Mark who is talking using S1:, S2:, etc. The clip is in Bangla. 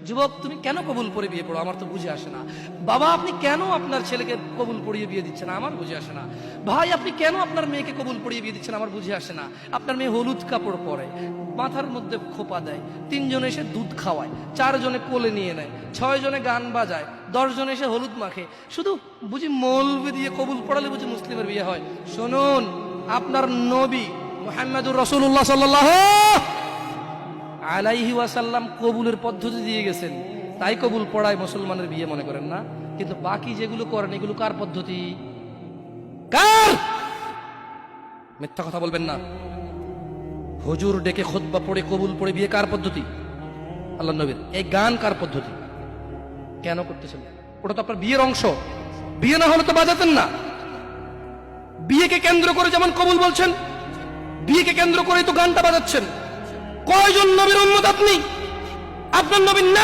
S1: যুবক তুমি কেন কবুল পড়ে বিয়ে পড়ো, আমার তো বুঝে আসে না। বাবা আপনি কেন আপনার ছেলেকে কবুল পড়িয়ে বিয়ে দিচ্ছেন, আমার বুঝে আসে না। ভাই আপনি কেন আপনার মেয়েকে কবুল পড়িয়ে বিয়ে দিচ্ছেন, আমার বুঝে আসে না। আপনার মেয়ে হলুদ কাপড় পরে, মাথার মধ্যে খোপা দেয়, 3 জন এসে দুধ খাওয়ায়, 4 জনে কোলে নিয়ে নেয়, 6 জনে গান বাজায়, 10 জন এসে হলুদ মাখে, শুধু বুঝি মৌলবি দিয়ে কবুল পড়ালে বুঝি মুসলিমের বিয়ে হয়। শুনুন, আপনার নবী মুহাম্মদুর রাসূলুল্লাহ সাল্লাল্লাহু আলাইহি ওয়াসাল্লাম কবুলের পদ্ধতি দিয়ে গেছেন, তাই কবুল পড়ায় মুসলমানের বিয়ে মনে করেন না। কিন্তু বাকি যেগুলো করেন এগুলো কার পদ্ধতি? কার? মিথ্যা কথা বলবেন না। হুজুর ডেকে খুতবা পড়ে কবুল পড়ে বিয়ে কার পদ্ধতি? আল্লাহর নবীর। এই গান কার পদ্ধতি? কেন করতেছেন? ওটা তো আপনার বিয়ের অংশ, বিয়ে না হলে তো বাজাতেন না। বিয়েকে কেন্দ্র করে যেমন কবুল বলছেন, বিয়েকে কেন্দ্র করেই তো গানটা বাজাচ্ছেন। কয়জন নবীর উম্মত আপনি? আপনার নবীর না